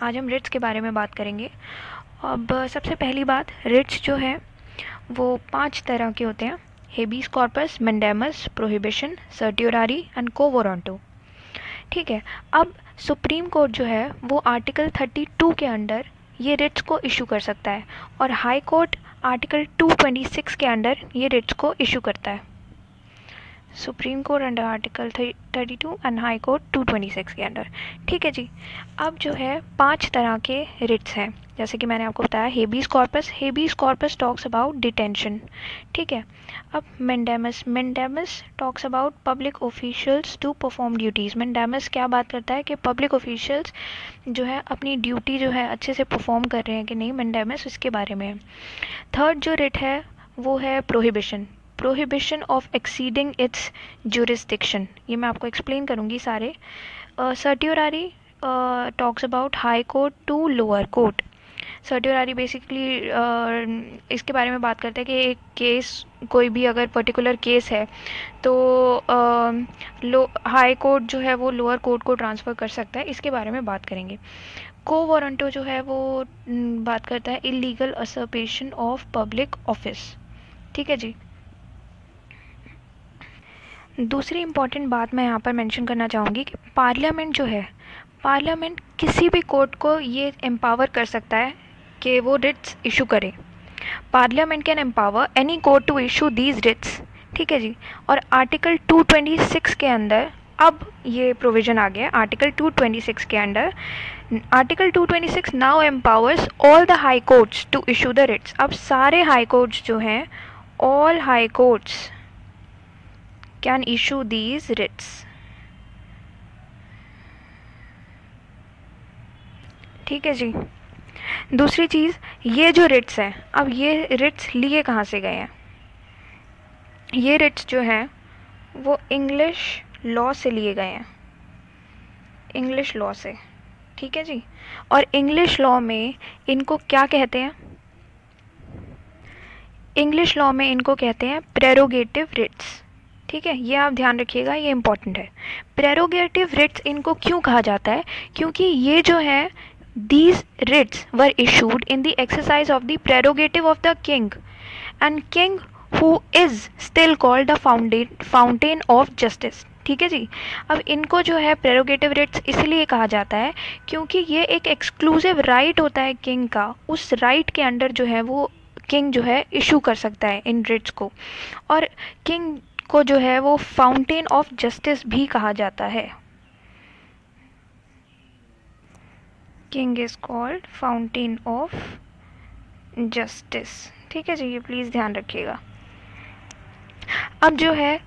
आज हम रिट्स के बारे में बात करेंगे। अब सबसे पहली बात, रिट्स जो है वो 5 तरह के होते हैं: habeas corpus, mandamus, prohibition, certiorari and quo warranto. ठीक है। अब सुप्रीम कोर्ट जो है वो आर्टिकल 32 के अंडर ये रिट्स को इशू कर सकता है और हाई कोर्ट आर्टिकल 226 के अंडर ये रिट्स को इशू करता है। Supreme court under article 32 and high court 226 के अंडर। ठीक है जी। अब जो है 5 तरह के रिट्स हैं, जैसे कि मैंने आपको बताया। Habeas corpus talks about detention. ठीक है। अब mandamus talks about public officials to perform duties. Mandamus क्या बात करता है कि पब्लिक ऑफिशियल्स जो है अपनी ड्यूटी जो है अच्छे से परफॉर्म कर रहे हैं कि नहीं, मैंडेमस इसके बारे में है। थर्ड जो रिट है वो है prohibition of exceeding its jurisdiction. ये मैं आपको एक्सप्लेन करूँगी सारे। Certiorari talks about high court to lower court. Certiorari basically इसके बारे में बात करते हैं कि एक केस, कोई भी अगर पर्टिकुलर केस है तो हाई कोर्ट जो है वो लोअर कोर्ट को ट्रांसफ़र कर सकता है, इसके बारे में बात करेंगे। क्वो वारंटो जो है वो बात करता है illegal usurpation of public office. ठीक है जी। दूसरी इम्पॉर्टेंट बात मैं यहाँ पर मेंशन करना चाहूँगी कि पार्लियामेंट जो है, पार्लियामेंट किसी भी कोर्ट को ये एम्पावर कर सकता है कि वो रिट्स इशू करे। Parliament can empower any court to issue these writs. ठीक है जी। और आर्टिकल 226 के अंदर अब ये प्रोविज़न आ गया। आर्टिकल 226 के under article 226 now empowers all the high courts to issue the writs. अब सारे हाई कोर्ट्स जो हैं, all high courts can issue these writs। ठीक है जी। दूसरी चीज़, ये जो रिट्स हैं, अब ये रिट्स लिए कहाँ से गए हैं? ये रिट्स जो हैं वो इंग्लिश लॉ से लिए गए हैं, इंग्लिश लॉ से। ठीक है जी। और इंग्लिश लॉ में इनको क्या कहते हैं? इंग्लिश लॉ में इनको कहते हैं प्रेरोगेटिव रिट्स। ठीक है, ये आप ध्यान रखिएगा, ये इंपॉर्टेंट है। प्रेरोगेटिव रिट्स इनको क्यों कहा जाता है? क्योंकि ये जो है, these writs were issued in the exercise of the prerogative of the king and king who is still called the fountain of justice. ठीक है जी। अब इनको जो है प्रेरोगेटिव रिट्स इसलिए कहा जाता है क्योंकि ये एक एक्सक्लूसिव राइट होता है किंग का। उस राइट के अंडर जो है वो किंग जो है इशू कर सकता है इन रिट्स को। और किंग को जो है वो फाउंटेन ऑफ जस्टिस भी कहा जाता है। King is called fountain of justice. ठीक है जी, ये प्लीज़ ध्यान रखिएगा। अब जो है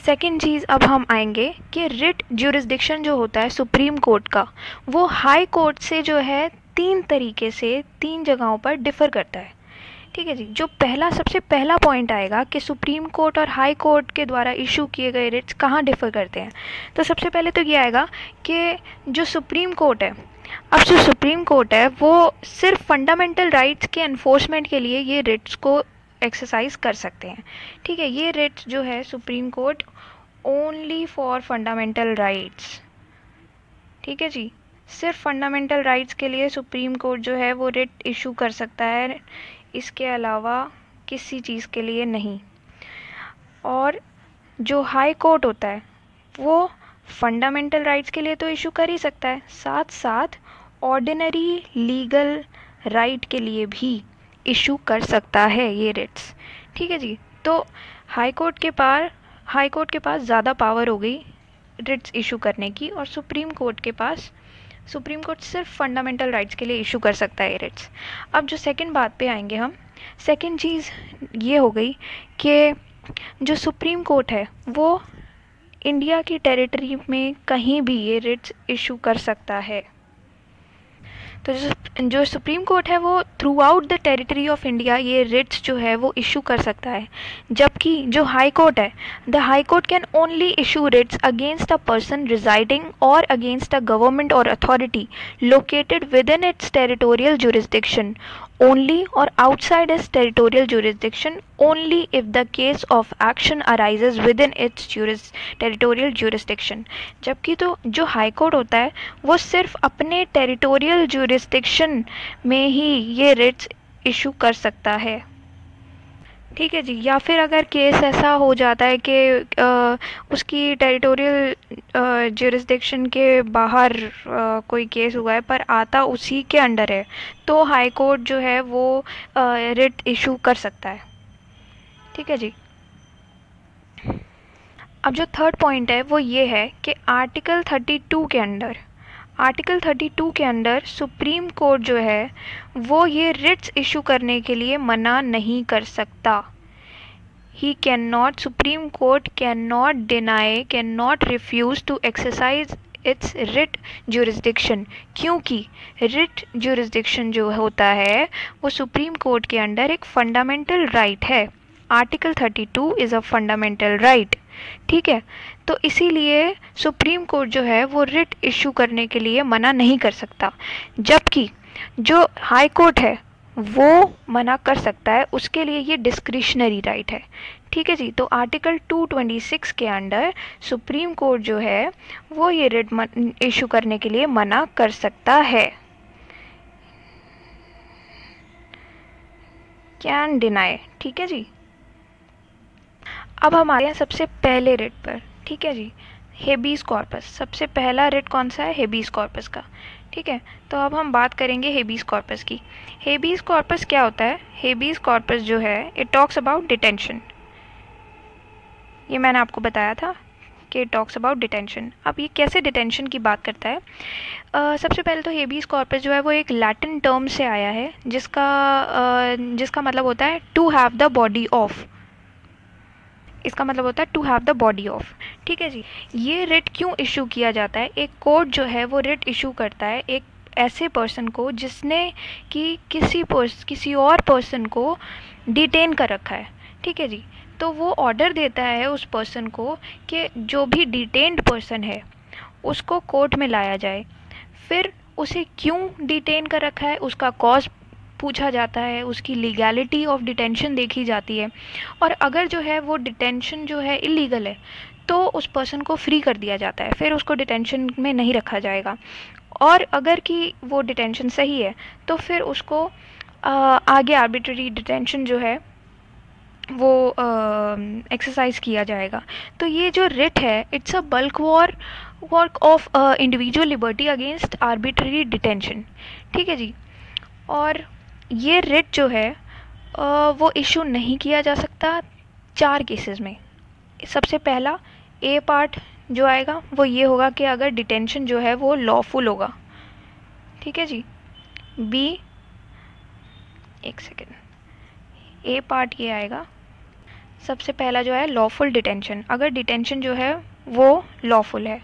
सेकंड चीज़, अब हम आएंगे कि रिट ज्यूरिसडिक्शन जो होता है सुप्रीम कोर्ट का, वो हाई कोर्ट से जो है 3 तरीके से 3 जगहों पर डिफ़र करता है। ठीक है जी। जो सबसे पहला पॉइंट आएगा कि सुप्रीम कोर्ट और हाई कोर्ट के द्वारा इशू किए गए रिट्स कहाँ डिफ़र करते हैं, तो सबसे पहले तो ये आएगा कि जो सुप्रीम कोर्ट है, अब जो सुप्रीम कोर्ट है वो सिर्फ फंडामेंटल राइट्स के एनफोर्समेंट के लिए ये रिट्स को एक्सरसाइज कर सकते हैं। ठीक है। ये रिट्स जो है supreme court only for fundamental rights. ठीक है जी। सिर्फ फंडामेंटल राइट्स के लिए सुप्रीम कोर्ट जो है वो रिट इशू कर सकता है, इसके अलावा किसी चीज़ के लिए नहीं। और जो हाई कोर्ट होता है वो फंडामेंटल राइट्स के लिए तो इशू कर ही सकता है, साथ साथ ऑर्डिनरी लीगल राइट के लिए भी इशू कर सकता है ये रिट्स। ठीक है जी। तो हाई कोर्ट के पास ज़्यादा पावर हो गई रिट्स इशू करने की, और सुप्रीम कोर्ट सिर्फ फंडामेंटल राइट्स के लिए इशू कर सकता है रिट्स। अब जो सेकंड बात पे आएंगे हम, सेकंड चीज़ ये हो गई कि जो सुप्रीम कोर्ट है वो इंडिया की टेरिटरी में कहीं भी ये रिट्स इशू कर सकता है। तो जो सुप्रीम कोर्ट है वो through out the territory of India ये रिट्स जो है वो इशू कर सकता है, जबकि जो हाई कोर्ट है, the high court can only issue Ritz against a person residing और अगेंस्ट अ गवर्नमेंट और authority located with in its territorial jurisdiction only or outside its territorial jurisdiction only if the case of action arises within its territorial jurisdiction। जबकि तो जो high court होता है वो सिर्फ अपने टेरिटोरियल jurisdiction में ही ये रिट्स इशू कर सकता है। ठीक है जी। या फिर अगर केस ऐसा हो जाता है कि उसकी टेरिटोरियल jurisdiction के बाहर कोई केस हुआ है पर आता उसी के अंडर है, तो हाई कोर्ट जो है वो रिट इशू कर सकता है। ठीक है जी। अब जो थर्ड पॉइंट है वो ये है कि आर्टिकल 32 के अंडर सुप्रीम कोर्ट जो है वो ये रिट्स इशू करने के लिए मना नहीं कर सकता। Supreme court can not deny, can not refuse to exercise its writ jurisdiction, क्योंकि रिट jurisdiction जो होता है वो सुप्रीम कोर्ट के अंडर एक फंडामेंटल राइट है। Article 32 is a fundamental right. ठीक है, तो इसीलिए सुप्रीम कोर्ट जो है वो रिट इशू करने के लिए मना नहीं कर सकता, जबकि जो हाई कोर्ट है वो मना कर सकता है, उसके लिए ये डिस्क्रिशनरी राइट है। ठीक है जी। तो आर्टिकल 226 के अंडर सुप्रीम कोर्ट जो है वो ये रिट इशू करने के लिए मना कर सकता है, कैन डिनाई। ठीक है जी। अब हमारे यहाँ सबसे पहले रिट पर, ठीक है जी, हेबीज कॉर्पस। सबसे पहला रिट कौन सा है? हेबीज कॉर्पस का। ठीक है, तो अब हम बात करेंगे हेबीज कॉर्पस की। हेबीज कॉर्पस क्या होता है? हेबीज कॉर्पस जो है इट टॉक्स अबाउट डिटेंशन। ये मैंने आपको बताया था कि टॉक्स अबाउट डिटेंशन। अब ये कैसे डिटेंशन की बात करता है? सबसे पहले तो हेबीज कॉर्पस जो है वो एक लैटिन टर्म से आया है जिसका मतलब होता है to have the body of. इसका मतलब होता है to have the body of. ठीक है जी। ये रिट क्यों इशू किया जाता है? एक कोर्ट जो है वो रिट इशू करता है एक ऐसे पर्सन को जिसने कि किसी और पर्सन को डिटेन कर रखा है। ठीक है जी। तो वो ऑर्डर देता है उस पर्सन को कि जो भी डिटेन्ड पर्सन है उसको कोर्ट में लाया जाए। फिर उसे क्यों डिटेन कर रखा है उसका कॉज पूछा जाता है, उसकी लीगैलिटी ऑफ डिटेंशन देखी जाती है, और अगर जो है वो डिटेंशन जो है इलीगल है तो उस पर्सन को फ्री कर दिया जाता है, फिर उसको डिटेंशन में नहीं रखा जाएगा। और अगर कि वो डिटेंशन सही है तो फिर उसको आगे आर्बिट्ररी डिटेंशन जो है वो एक्सरसाइज किया जाएगा। तो ये जो रिट है it's a bulk work of individual liberty against arbitrary detention. ठीक है जी। और ये रिट जो है वो इशू नहीं किया जा सकता 4 केसेस में। सबसे पहला ए पार्ट जो आएगा वो ये होगा कि अगर डिटेंशन जो है वो लॉफुल होगा। ठीक है जी। बी, एक सेकेंड, ए पार्ट ये आएगा। सबसे पहला जो है लॉफुल डिटेंशन, अगर डिटेंशन जो है वो लॉफुल है।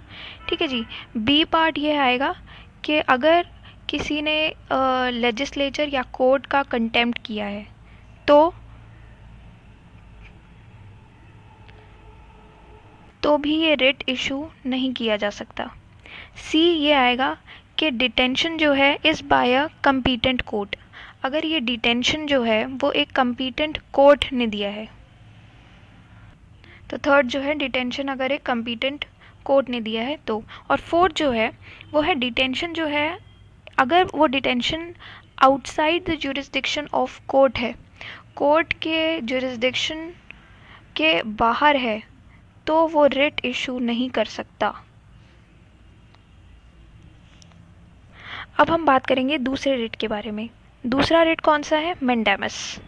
ठीक है जी। बी पार्ट ये आएगा कि अगर किसी ने लेजिस्लेचर या कोर्ट का कंटेम्प्ट किया है तो भी ये रिट इशू नहीं किया जा सकता। सी ये आएगा कि डिटेंशन जो है इस बाय अ कम्पीटेंट कोर्ट, अगर ये डिटेंशन जो है वो एक कम्पीटेंट कोर्ट ने दिया है। तो थर्ड जो है डिटेंशन अगर एक कम्पीटेंट कोर्ट ने दिया है तो। और फोर्थ जो है वो है डिटेंशन जो है अगर वो detention outside the jurisdiction of court है, कोर्ट के जुरिस्डिक्शन के बाहर है, तो वो रिट इशू नहीं कर सकता। अब हम बात करेंगे दूसरे रिट के बारे में। दूसरा रिट कौन सा है? मैंडेमस।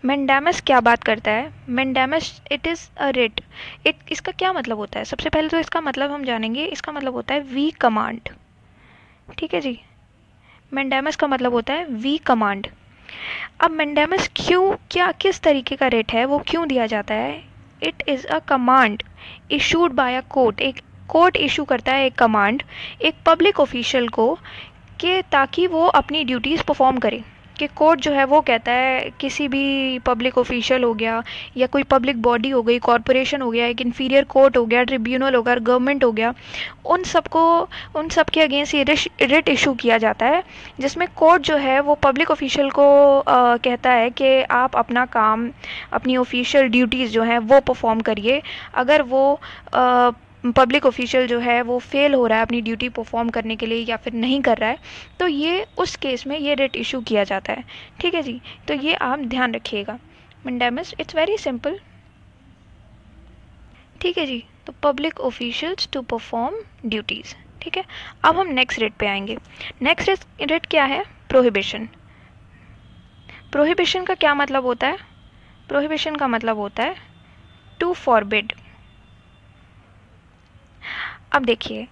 मैंडेमस क्या बात करता है? Mandamus it is a writ. इसका क्या मतलब होता है? सबसे पहले तो इसका मतलब हम जानेंगे। इसका मतलब होता है वी कमांड। ठीक है जी। मैंडेमस का मतलब होता है वी कमांड। अब मैंडेमस किस तरीके का रिट है, वो क्यों दिया जाता है? It is a command issued by a court. एक कोर्ट इशू करता है एक कमांड एक पब्लिक ऑफिशियल को कि ताकि वो अपनी ड्यूटीज़ परफॉर्म करे। कि कोर्ट जो है वो कहता है किसी भी पब्लिक ऑफिशियल हो गया या कोई पब्लिक बॉडी हो गई, कॉरपोरेशन हो गया, एक इन्फीरियर कोर्ट हो गया, ट्रिब्यूनल हो गया, गवर्नमेंट हो गया, उन सब के अगेंस्ट ये रिट इशू किया जाता है, जिसमें कोर्ट जो है वो पब्लिक ऑफिशियल को कहता है कि आप अपना काम, अपनी ऑफिशियल ड्यूटीज़ जो हैं वो परफॉर्म करिए। अगर वो पब्लिक ऑफिशियल जो है वो फेल हो रहा है अपनी ड्यूटी परफॉर्म करने के लिए या फिर नहीं कर रहा है, तो ये उस केस में ये रिट इशू किया जाता है। ठीक है जी, तो ये आप ध्यान रखिएगा। Mandamus it's very simple. ठीक है जी, तो public officials to perform duties. ठीक है, अब हम नेक्स्ट रिट पे आएंगे। नेक्स्ट रिट क्या है? प्रोहिबिशन। प्रोहिबिशन का क्या मतलब होता है? प्रोहिबिशन का मतलब होता है टू फॉरबिड। अब देखिए,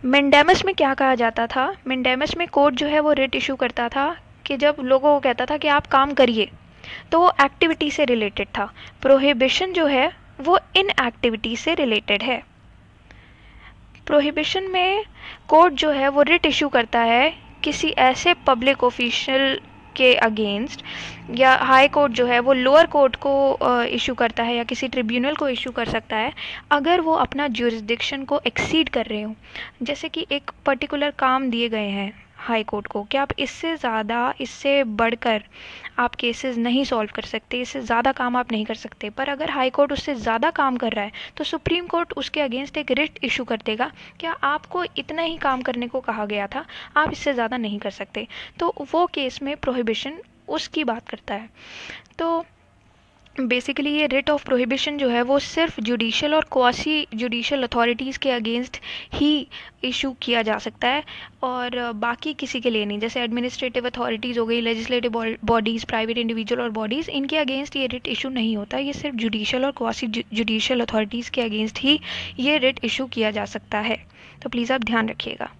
मैंडेमस में क्या कहा जाता था? मैंडेमस में कोर्ट जो है वो रिट इशू करता था कि जब लोगों को कहता था कि आप काम करिए, तो वो एक्टिविटी से रिलेटेड था। प्रोहिबिशन जो है वो इन एक्टिविटी से रिलेटेड है। प्रोहिबिशन में कोर्ट जो है वो रिट इशू करता है किसी ऐसे पब्लिक ऑफिशियल के अगेंस्ट, या हाई कोर्ट जो है वो लोअर कोर्ट को इशू करता है या किसी ट्रिब्यूनल को इशू कर सकता है अगर वो अपना ज्यूरिसडिक्शन को एक्सीड कर रहे हो। जैसे कि एक पर्टिकुलर काम दिए गए हैं हाई कोर्ट को कि आप इससे ज़्यादा, इससे बढ़कर आप केसेस नहीं सॉल्व कर सकते, इससे ज़्यादा काम आप नहीं कर सकते, पर अगर हाई कोर्ट उससे ज़्यादा काम कर रहा है तो सुप्रीम कोर्ट उसके अगेंस्ट एक रिट इशू कर देगा क्या आपको इतना ही काम करने को कहा गया था, आप इससे ज़्यादा नहीं कर सकते। तो वो केस में प्रोहिबिशन उसकी बात करता है। तो बेसिकली ये रिट ऑफ प्रोहिबिशन जो है वो सिर्फ जुडिशियल और क्वासी जुडिशियल अथॉरिटीज़ के अगेंस्ट ही इशू किया जा सकता है और बाकी किसी के लिए नहीं। जैसे एडमिनिस्ट्रेटिव अथॉरिटीज़ हो गई, लेजिस्लेटिव बॉडीज़, प्राइवेट इंडिविजुअल और बॉडीज़, इनके अगेंस्ट ये रिट इशू नहीं होता। ये सिर्फ जुडिशियल और क्वासी जुडिशियल अथॉरिटीज़ के अगेंस्ट ही ये रिट इशू किया जा सकता है। तो प्लीज़ आप ध्यान रखिएगा।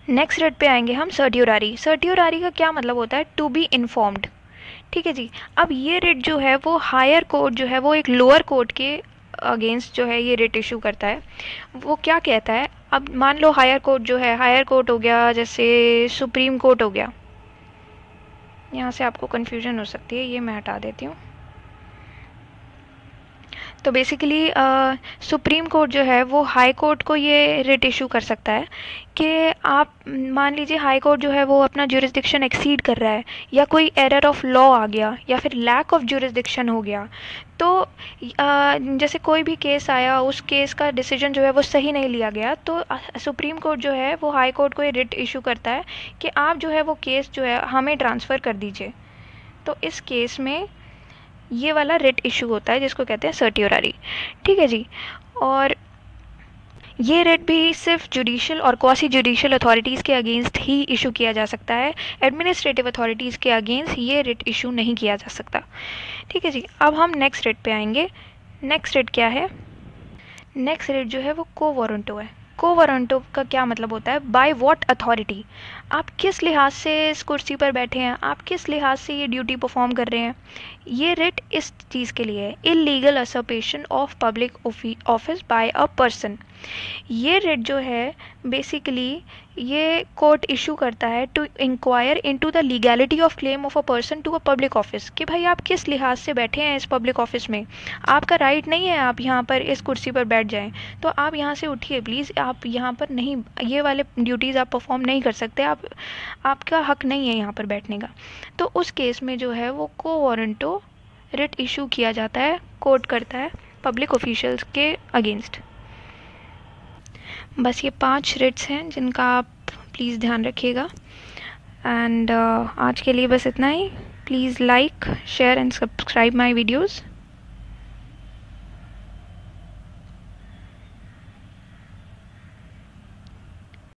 नेक्स्ट रिट पे आएंगे हम, सर्ट्योरारी। सर्ट्योरारी का क्या मतलब होता है? To be informed. ठीक है जी, अब ये रिट जो है वो हायर कोर्ट जो है वो एक लोअर कोर्ट के अगेंस्ट जो है ये रिट इशू करता है। वो क्या कहता है? अब मान लो हायर कोर्ट जो है, हायर कोर्ट हो गया जैसे सुप्रीम कोर्ट हो गया, यहाँ से आपको कन्फ्यूजन हो सकती है, ये मैं हटा देती हूँ। तो बेसिकली सुप्रीम कोर्ट जो है वो हाई कोर्ट को ये रिट इशू कर सकता है कि आप मान लीजिए हाई कोर्ट जो है वो अपना ज्यूरिसडिक्शन एक्सीड कर रहा है या कोई एरर ऑफ लॉ आ गया या फिर लैक ऑफ ज्यूरिसडिक्शन हो गया, तो जैसे कोई भी केस आया, उस केस का डिसीजन जो है वो सही नहीं लिया गया, तो सुप्रीम कोर्ट जो है वो हाई कोर्ट को ये रिट इशू करता है कि आप जो है वो केस जो है हमें ट्रांसफ़र कर दीजिए। तो इस केस में ये वाला रिट इशू होता है जिसको कहते हैं सर्ट्योरारी। ठीक है जी, और ये रिट भी सिर्फ जुडिशियल और क्वासी जुडिशियल अथॉरिटीज़ के अगेंस्ट ही इशू किया जा सकता है। एडमिनिस्ट्रेटिव अथॉरिटीज़ के अगेंस्ट ये रिट इशू नहीं किया जा सकता। ठीक है जी, अब हम नेक्स्ट रिट पे आएंगे। नेक्स्ट रिट क्या है? नेक्स्ट रिट जो है वो को वारंटो है। को वारंटो का क्या मतलब होता है? बाय व्हाट अथॉरिटी, आप किस लिहाज से इस कुर्सी पर बैठे हैं, आप किस लिहाज से ये ड्यूटी परफॉर्म कर रहे हैं। ये रिट इस चीज़ के लिए है, illegal usurpation of public office by a person. ये रिट जो है बेसिकली ये कोर्ट इशू करता है to inquire into the legality of claim of a person to a public office, कि भाई आप किस लिहाज से बैठे हैं इस पब्लिक ऑफिस में, आपका राइट नहीं है आप यहाँ पर इस कुर्सी पर बैठ जाएं, तो आप यहाँ से उठिए प्लीज़, आप यहाँ पर नहीं, ये वाले ड्यूटीज़ आप परफॉर्म नहीं कर सकते, आपका हक नहीं है यहाँ पर बैठने का। तो उस केस में जो है वो को वारंटो रिट इशू किया जाता है, कोर्ट करता है पब्लिक ऑफिशियल्स के अगेंस्ट। बस ये 5 रिट्स हैं जिनका आप प्लीज़ ध्यान रखिएगा। एंड आज के लिए बस इतना ही। Please like, share and subscribe my videos.